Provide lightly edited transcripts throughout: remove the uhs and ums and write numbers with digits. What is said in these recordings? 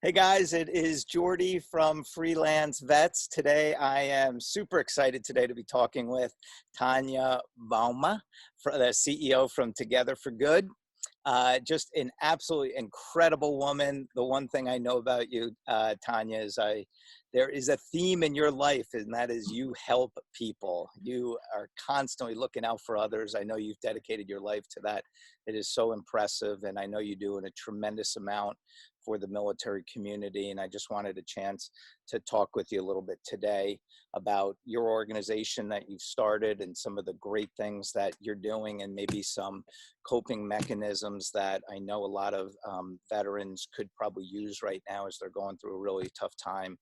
Hey guys, it is Jordy from FreelanceVets. Today I am super excited today to be talking with Tawnya Bouma, the CEO from Together for Good. Just an absolutely incredible woman. The one thing I know about you, Tawnya, is there is a theme in your life, and that is you help people. You are constantly looking out for others. I know you've dedicated your life to that. It is so impressive, and I know you do in a tremendous amount for the military community. And I just wanted a chance to talk with you a little bit today about your organization that you've started and some of the great things that you're doing, and maybe some coping mechanisms that I know a lot of veterans could probably use right now as they're going through a really tough time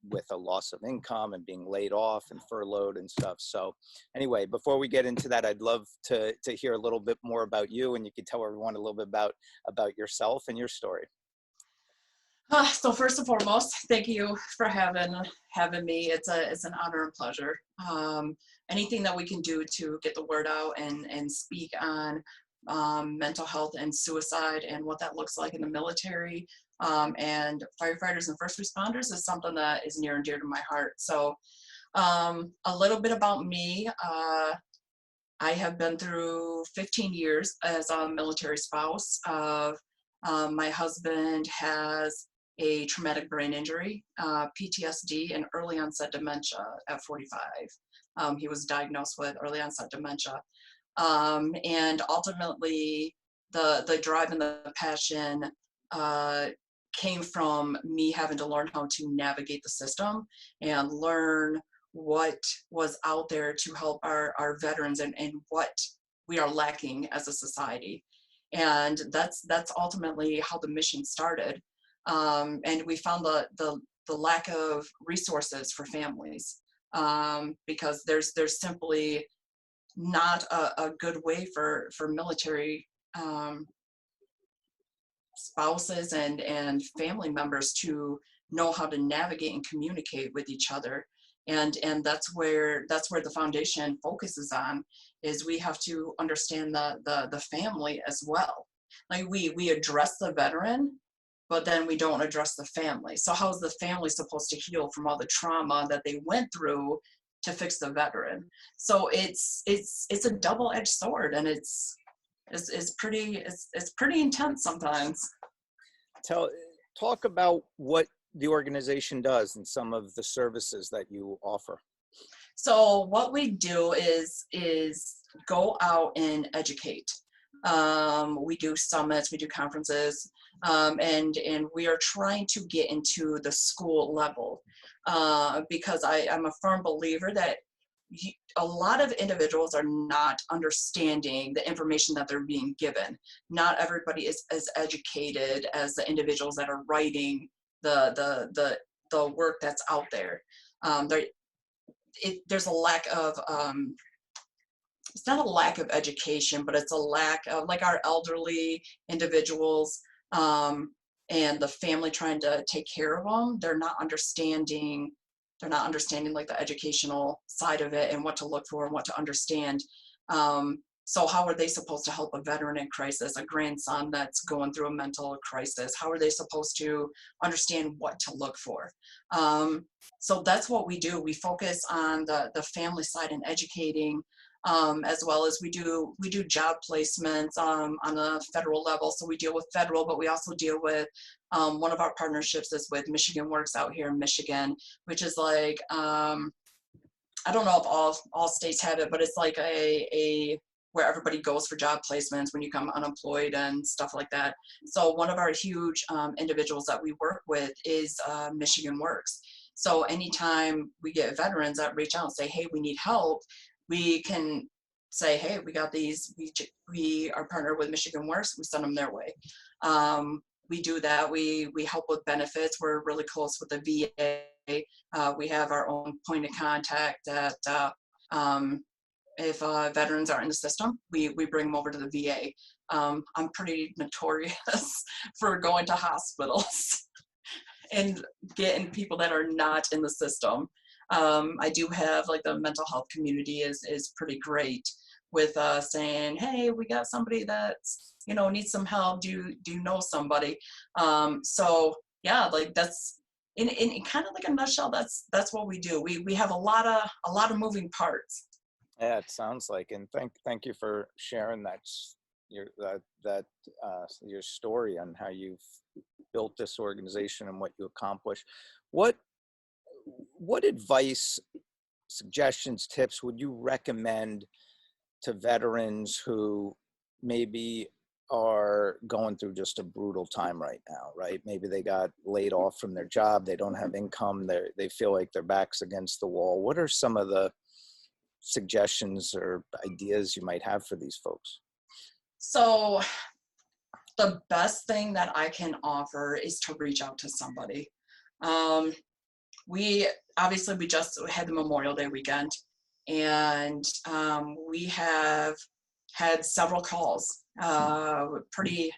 with a loss of income and being laid off and furloughed and stuff. So anyway, before we get into that, I'd love to hear a little bit more about you, and you can tell everyone a little bit about yourself and your story. So first and foremost, thank you for having me. It's an honor and pleasure. Anything that we can do to get the word out and speak on mental health and suicide and what that looks like in the military and firefighters and first responders is something that is near and dear to my heart. So a little bit about me. I have been through 15 years as a military spouse of my husband has a traumatic brain injury, PTSD, and early onset dementia at 45. He was diagnosed with early onset dementia. And ultimately, the drive and the passion came from me having to learn how to navigate the system and learn what was out there to help our veterans and what we are lacking as a society. And that's ultimately how the mission started. And we found the lack of resources for families because there's simply not a good way for military spouses and family members to know how to navigate and communicate with each other. And that's where the foundation focuses on, is we have to understand the family as well. Like we address the veteran, but then we don't address the family. So how is the family supposed to heal from all the trauma that they went through to fix the veteran? So it's a double-edged sword, and it's pretty intense sometimes. Talk about what the organization does and some of the services that you offer. So what we do is go out and educate. We do summits, we do conferences, and we are trying to get into the school level because I'm a firm believer that a lot of individuals are not understanding the information that they're being given. Not everybody is as educated as the individuals that are writing the work that's out there. There's a lack of it's not a lack of education, but it's a lack of, like, our elderly individuals and the family trying to take care of them. They're not understanding like the educational side of it and what to look for and what to understand. So how are they supposed to help a veteran in crisis, a grandson that's going through a mental crisis? How are they supposed to understand what to look for? So that's what we do. We focus on the family side and educating, as well as we do job placements on a federal level. So we deal with federal, but we also deal with one of our partnerships is with Michigan Works out here in Michigan, which is like I don't know if all states have it, but it's like a where everybody goes for job placements when you come unemployed and stuff like that. So one of our huge individuals that we work with is Michigan Works. So anytime we get veterans that reach out and say, hey, we need help, we can say, hey, we got these, we are partnered with Michigan Works, we send them their way. We do that, we help with benefits, we're really close with the VA. We have our own point of contact that if veterans are in the system, we bring them over to the VA. I'm pretty notorious for going to hospitals and getting people that are not in the system. I do have, like, the mental health community is pretty great with saying, hey, we got somebody that's, needs some help. Do you know somebody? So yeah, like that's in kind of like a nutshell, that's what we do. We have a lot of moving parts. Yeah, it sounds like, and thank you for sharing your story on how you've built this organization and what you accomplished. What what advice, suggestions, tips would you recommend to veterans who maybe are going through just a brutal time right now, right? Maybe they got laid off from their job, they don't have income, they feel like their back's against the wall. What are some of the suggestions or ideas you might have for these folks? So the best thing that I can offer is to reach out to somebody. Um, we just had the Memorial Day weekend, and we have had several calls, pretty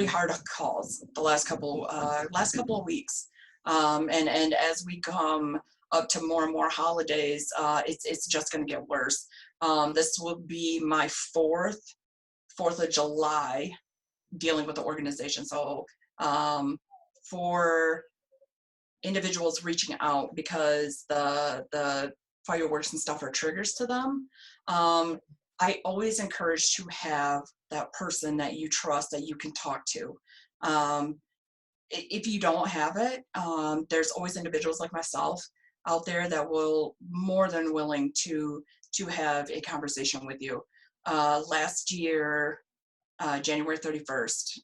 hard calls the last couple of weeks, and as we come up to more and more holidays, it's just going to get worse. This will be my Fourth of July dealing with the organization. So for individuals reaching out because the fireworks and stuff are triggers to them, I always encourage to have that person that you trust that you can talk to. If you don't have it, there's always individuals like myself out there that will more than willing to have a conversation with you. Last year, January 31st,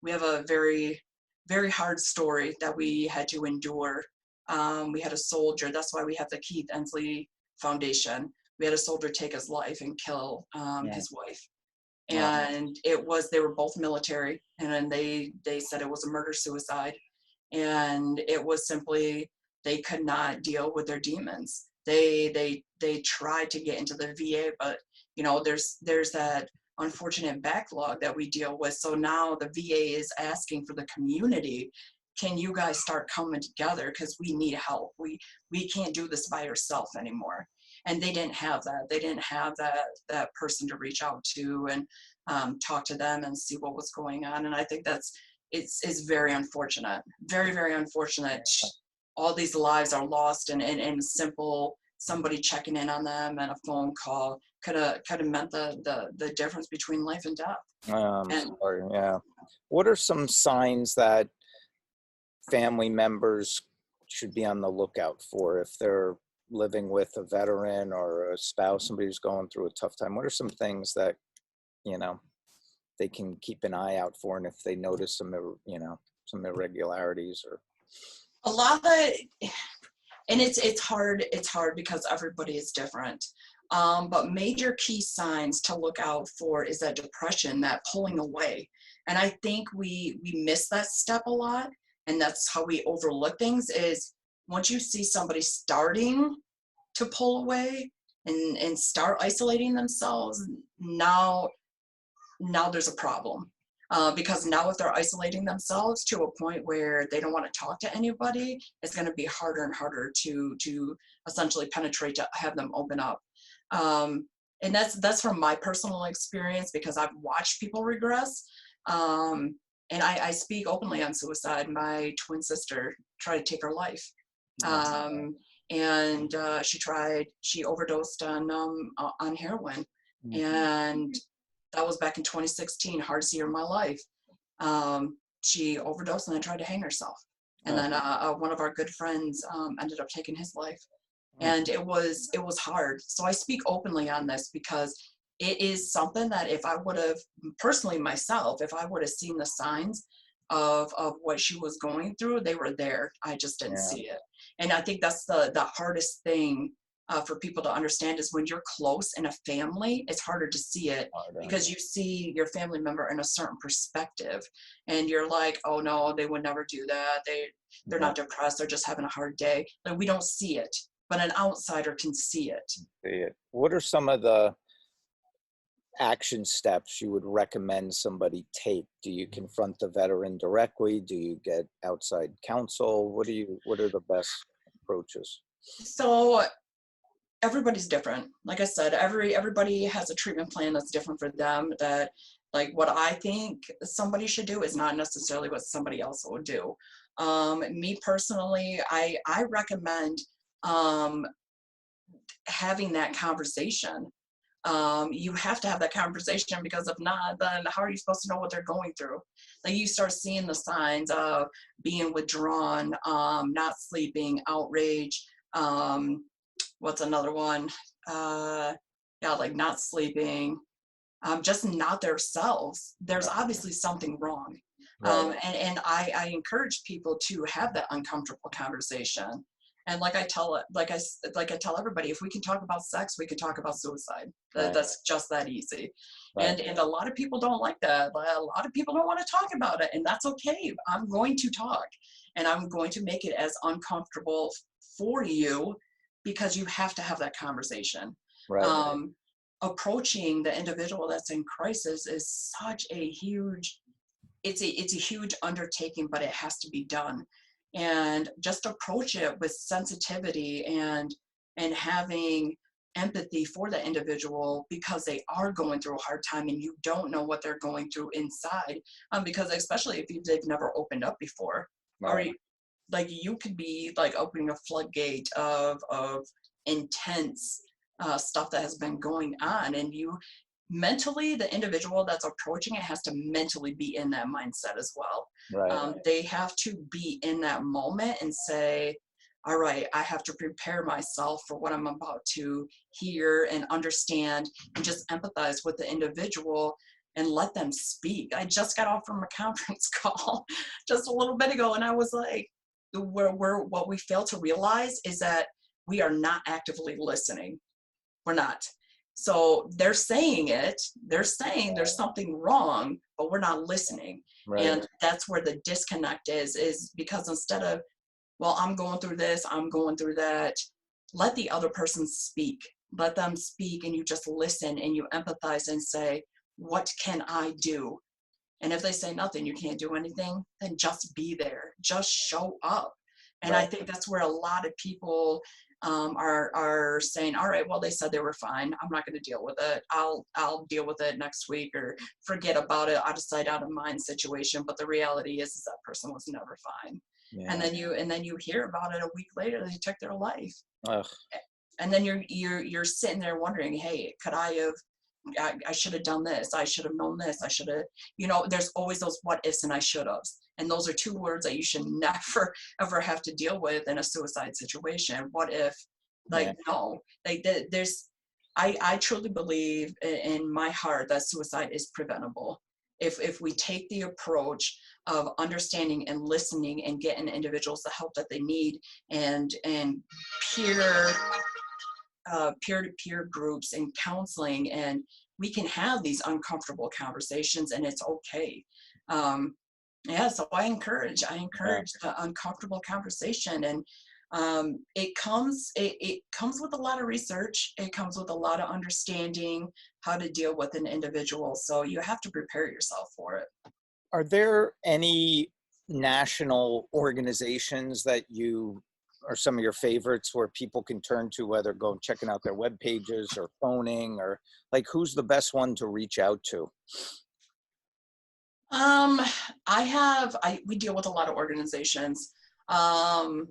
we have a very, very hard story that we had to endure. We had a soldier, that's why we have the Keith Ensley Foundation. We had a soldier take his life and kill his wife. And they were both military, and then they said it was a murder-suicide. And it was simply, they could not deal with their demons. They tried to get into the VA, but there's that unfortunate backlog that we deal with. So now the VA is asking for the community, can you guys start coming together, because we need help. We can't do this by ourselves anymore. And they didn't have that. They didn't have that person to reach out to and talk to them and see what was going on. And I think it's very unfortunate, very, very unfortunate. All these lives are lost, and simple somebody checking in on them and a phone call could have meant the difference between life and death. Sorry, yeah. What are some signs that family members should be on the lookout for if they're living with a veteran or a spouse, somebody who's going through a tough time? What are some things that they can keep an eye out for, and if they notice some irregularities or a lot of, and it's hard because everybody is different. But major key signs to look out for is that depression, that pulling away. And I think we miss that step a lot, and that's how we overlook things. Is once you see somebody starting to pull away and start isolating themselves, now there's a problem. Because now if they're isolating themselves to a point where they don't want to talk to anybody, it's going to be harder and harder to essentially penetrate, to have them open up. And that's from my personal experience, because I've watched people regress. And I speak openly on suicide. My twin sister tried to take her life. And she overdosed on heroin. And that was back in 2016, hardest year of my life. She overdosed and then tried to hang herself. And then one of our good friends ended up taking his life. And it was hard. So I speak openly on this because it is something that if I would have, personally myself, if I would have seen the signs of what she was going through, they were there. I just didn't see it. And I think that's the hardest thing for people to understand, is when you're close in a family, it's harder to see it because you see your family member in a certain perspective, and you're like, oh no, they would never do that. They're not depressed. They're just having a hard day. Like, we don't see it, but an outsider can see it. What are some of the action steps you would recommend somebody take? Do you confront the veteran directly? Do you get outside counsel? What are the best approaches? So everybody's different. Like I said, everybody has a treatment plan that's different for them. That, like, what I think somebody should do is not necessarily what somebody else will do. Me personally, I recommend having that conversation. You have to have that conversation, because if not, then how are you supposed to know what they're going through? Like, you start seeing the signs of being withdrawn, not sleeping, outrage. What's another one? Yeah, like not sleeping, just not themselves. There's obviously something wrong. Right. And I encourage people to have that uncomfortable conversation. And like I tell everybody, if we can talk about sex, we can talk about suicide. Right. That's just that easy. Right. And a lot of people don't like that. A lot of people don't want to talk about it, and that's okay. I'm going to talk, and I'm going to make it as uncomfortable for you, because you have to have that conversation. Right. Approaching the individual that's in crisis is such a huge, it's a huge undertaking, but it has to be done. And just approach it with sensitivity and having empathy for the individual, because they are going through a hard time and you don't know what they're going through inside. Because especially if they've never opened up before, or Right. like, you could be like opening a floodgate of intense stuff that has been going on, and you mentally, the individual that's approaching it has to mentally be in that mindset as well. Right. They have to be in that moment and say, all right, I have to prepare myself for what I'm about to hear and understand, and just empathize with the individual and let them speak. I just got off from a conference call just a little bit ago, and I was like, what we fail to realize is that we are not actively listening. We're not. So they're saying there's something wrong, but we're not listening. Right. And that's where the disconnect is because instead of, well, I'm going through this, I'm going through that, let the other person speak. Let them speak, and you just listen and you empathize and say, what can I do? And if they say nothing, you can't do anything, then just be there, just show up. And I Right. think that's where a lot of people are saying, all right, well, they said they were fine. I'm not going to deal with it. I'll deal with it next week, or forget about it, out of sight, out of mind situation. But the reality is that person was never fine. Yeah. And then you hear about it a week later, they took their life. Ugh. And then you're sitting there wondering, hey, could I should have done this. I should have known this. I should have, there's always those what ifs and I should have. And those are two words that you should never, ever have to deal with in a suicide situation. What if, Yeah. no, I truly believe in my heart that suicide is preventable. If we take the approach of understanding and listening and getting individuals the help that they need, and peer peer-to-peer groups and counseling, and we can have these uncomfortable conversations, and it's okay. So I encourage the uncomfortable conversation, and it comes with a lot of research. It comes with a lot of understanding how to deal with an individual, so you have to prepare yourself for it. Are there any national organizations that you are some of your favorites where people can turn to, whether go checking out their web pages or phoning, or like, who's the best one to reach out to? We deal with a lot of organizations, and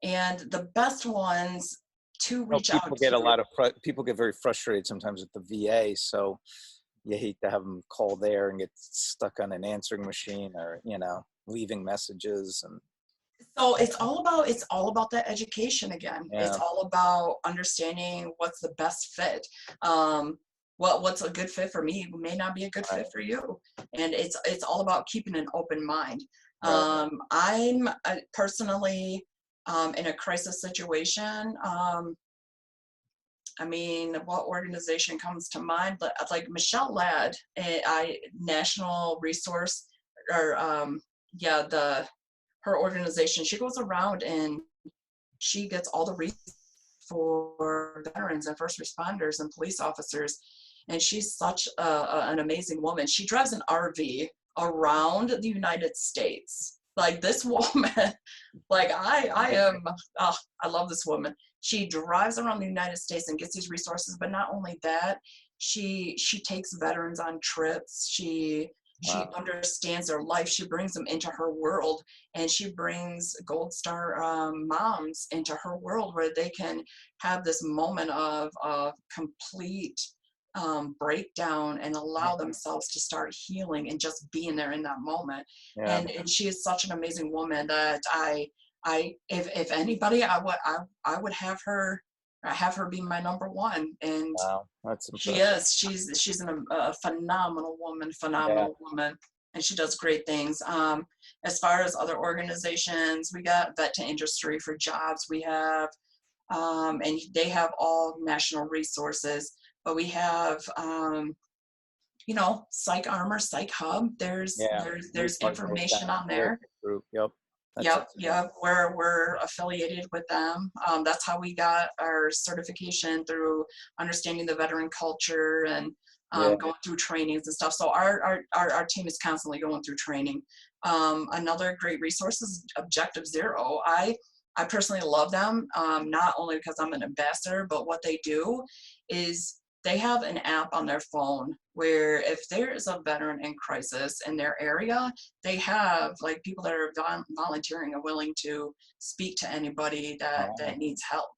the best ones to reach out to. People get very frustrated sometimes with the VA, so you hate to have them call there and get stuck on an answering machine, or leaving messages. And So it's all about that education again. yeah. It's all about understanding what's the best fit. What's a good fit for me may not be a good fit for you, and it's all about keeping an open mind. Right. I'm personally in a crisis situation. What organization comes to mind? Like Michelle Ladd, National Resource, or her organization. She goes around and she gets all the resources for veterans and first responders and police officers. And she's such an amazing woman. She drives an RV around the United States, Like this woman, like I love this woman. She drives around the United States and gets these resources, but not only that, she takes veterans on trips. She Wow. understands their life. She brings them into her world, and she brings Gold Star moms into her world where they can have this moment of complete breakdown and allow themselves to start healing and just being there in that moment. Yeah. And she is such an amazing woman that if anybody, I would have her be my number one. And Wow. That's she impressive. is. She's a phenomenal woman, Yeah. and she does great things. As far as other organizations, we got Vet to Industry for Jobs. We have, and they have all national resources. But we have, Psych Armor, Psych Hub. There's Yeah. there's New there's Partners information on Scientific there. Group. Yep. That's Yep, excellent. yep. We're affiliated with them. That's how we got our certification, through understanding the veteran culture and Yeah. going through trainings and stuff. So our team is constantly going through training. Another great resource is Objective Zero. I personally love them, not only because I'm an ambassador, but what they do is they have an app on their phone where if there is a veteran in crisis in their area, they have like people that are volunteering and willing to speak to anybody that Wow. needs help.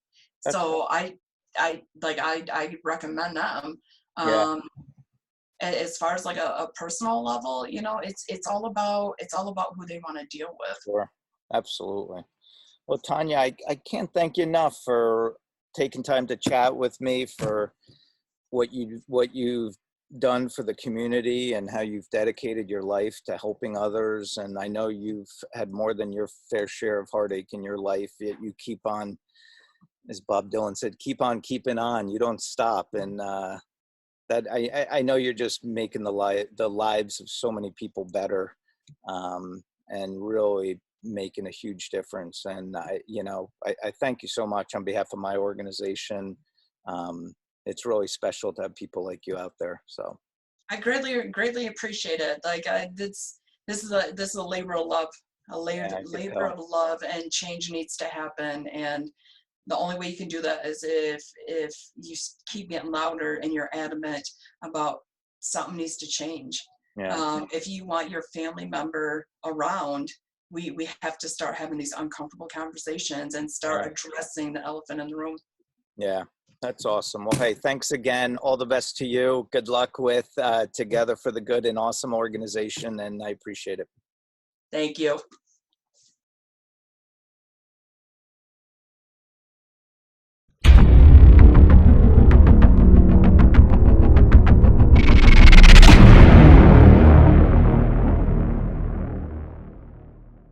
That's So I recommend them. yeah. Um, as far as like a personal level, it's all about who they want to deal with. Sure. Absolutely. Well, Tawnya, I can't thank you enough for taking time to chat with me, for what you've done for the community and how you've dedicated your life to helping others. And I know you've had more than your fair share of heartache in your life, yet you keep on, as Bob Dylan said, keep on keeping on. You don't stop. And that I know you're just making the lives of so many people better, and really making a huge difference. And I thank you so much on behalf of my organization. It's really special to have people like you out there. So I greatly appreciate it. Like this is a labor of love, yeah, I could labor tell. of love, and change needs to happen. And the only way you can do that is if you keep getting louder and you're adamant about something needs to change. Yeah, If you want your family member around, we have to start having these uncomfortable conversations and start yeah, addressing the elephant in the room. yeah. That's awesome. Well, hey, thanks again. All the best to you. Good luck with Together for the Good, an awesome organization, and I appreciate it. Thank you.